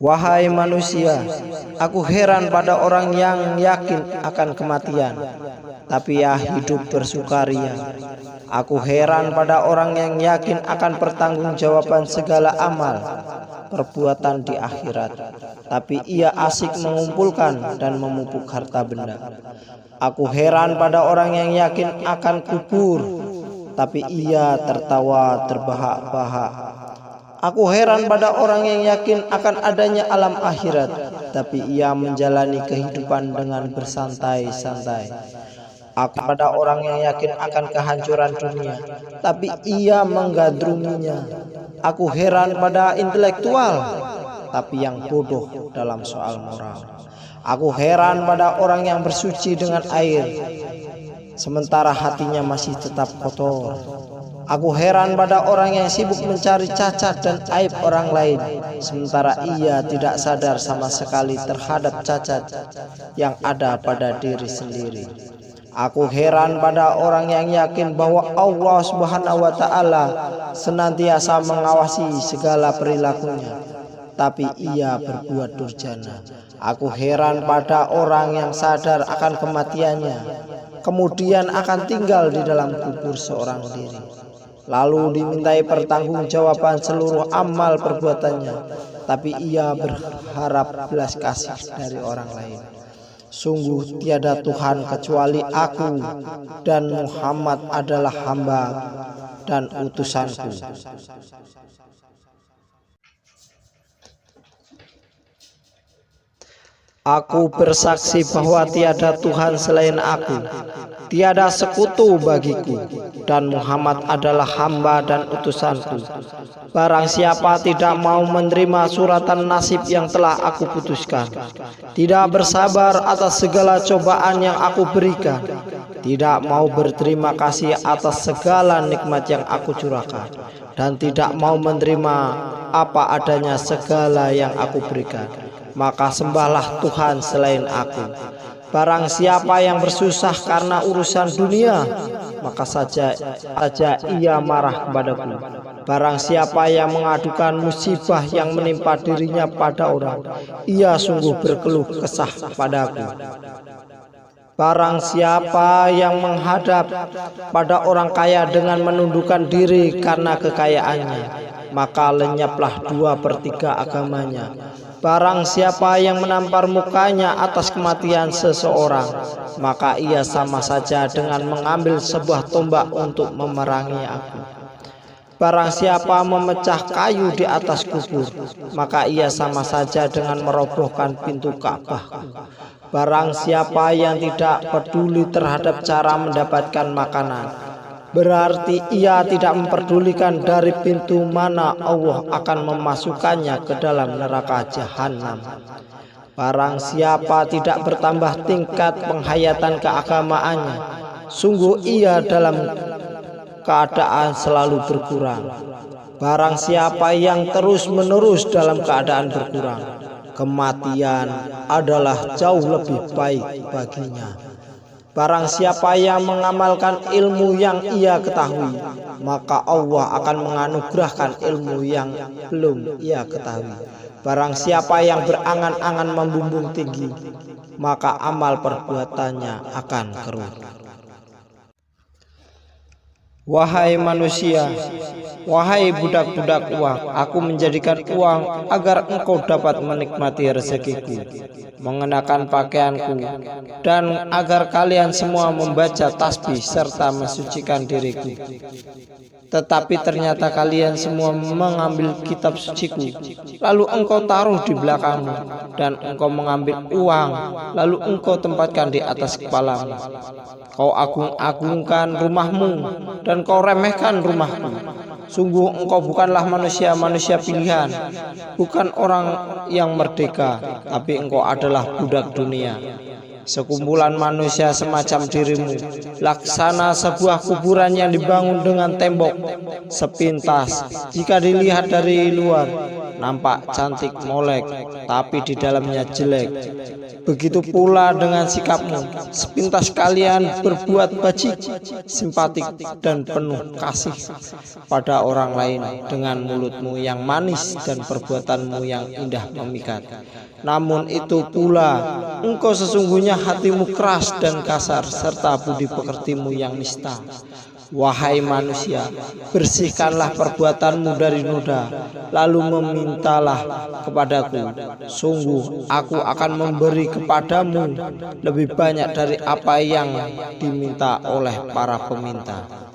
Wahai manusia, aku heran pada orang yang yakin akan kematian, tapi ia hidup bersukaria. Aku heran pada orang yang yakin akan pertanggungjawaban segala amal perbuatan di akhirat, tapi ia asik mengumpulkan dan memupuk harta benda. Aku heran pada orang yang yakin akan kubur, tapi ia tertawa terbahak-bahak. Aku heran pada orang yang yakin akan adanya alam akhirat, tapi ia menjalani kehidupan dengan bersantai-santai. Aku pada orang yang yakin akan kehancuran dunia, tapi ia menggandrunginya. Aku heran pada intelektual, tapi yang bodoh dalam soal moral. Aku heran pada orang yang bersuci dengan air, sementara hatinya masih tetap kotor. Aku heran pada orang yang sibuk mencari cacat dan aib orang lain, sementara ia tidak sadar sama sekali terhadap cacat yang ada pada diri sendiri. Aku heran pada orang yang yakin bahwa Allah Subhanahu wa Ta'ala senantiasa mengawasi segala perilakunya, tapi ia berbuat durjana. Aku heran pada orang yang sadar akan kematiannya, kemudian akan tinggal di dalam kubur seorang diri, lalu dimintai pertanggungjawaban seluruh amal perbuatannya, tapi ia berharap belas kasih dari orang lain. Sungguh tiada Tuhan kecuali aku, dan Muhammad adalah hamba dan utusanku. Aku bersaksi bahwa tiada Tuhan selain aku, tiada sekutu bagiku, dan Muhammad adalah hamba dan utusanku. Barang siapa tidak mau menerima suratan nasib yang telah aku putuskan, tidak bersabar atas segala cobaan yang aku berikan, tidak mau berterima kasih atas segala nikmat yang aku curahkan, dan tidak mau menerima apa adanya segala yang aku berikan, maka sembahlah Tuhan selain aku. Barang siapa yang bersusah karena urusan dunia, maka saja ia marah kepadaku. Barang siapa yang mengadukan musibah yang menimpa dirinya pada orang, ia sungguh berkeluh kesah padaku. Barang siapa yang menghadap pada orang kaya dengan menundukkan diri karena kekayaannya, maka lenyaplah 2/3 agamanya. Barang siapa yang menampar mukanya atas kematian seseorang, maka ia sama saja dengan mengambil sebuah tombak untuk memerangi aku. Barang siapa memecah kayu di atas kubur, maka ia sama saja dengan merobohkan pintu Ka'bah. Barang siapa yang tidak peduli terhadap cara mendapatkan makanan, berarti ia tidak memperdulikan dari pintu mana Allah akan memasukkannya ke dalam neraka jahanam. Barang siapa tidak bertambah tingkat penghayatan keagamaannya, sungguh ia dalam keadaan selalu berkurang. Barang siapa yang terus-menerus dalam keadaan berkurang, kematian adalah jauh lebih baik baginya. Barang siapa yang mengamalkan ilmu yang ia ketahui, maka Allah akan menganugerahkan ilmu yang belum ia ketahui. Barang siapa yang berangan-angan membumbung tinggi, maka amal perbuatannya akan keruh. Wahai manusia, wahai budak-budak uang, aku menjadikan uang agar engkau dapat menikmati rezekiku, mengenakan pakaianku, dan agar kalian semua membaca tasbih serta mensucikan diriku. Tetapi ternyata kalian semua mengambil kitab suciku, lalu engkau taruh di belakangmu, dan engkau mengambil uang, lalu engkau tempatkan di atas kepalamu. Kau agung-agungkan rumahmu, dan kau remehkan rumahku. Sungguh engkau bukanlah manusia pilihan, bukan orang yang merdeka, tapi engkau adalah budak dunia. Sekumpulan manusia semacam dirimu, laksana sebuah kuburan yang dibangun dengan tembok sepintas jika dilihat dari luar, nampak cantik molek, tapi di dalamnya jelek. Begitu pula dengan sikapmu, sepintas kalian berbuat bajik, simpatik dan penuh kasih pada orang lain dengan mulutmu yang manis dan perbuatanmu yang indah memikat. Namun itu pula engkau sesungguhnya hatimu keras dan kasar serta budi pekertimu yang nista. Wahai manusia, bersihkanlah perbuatanmu dari noda, lalu memintalah kepadaku. Sungguh aku akan memberi kepadamu lebih banyak dari apa yang diminta oleh para peminta.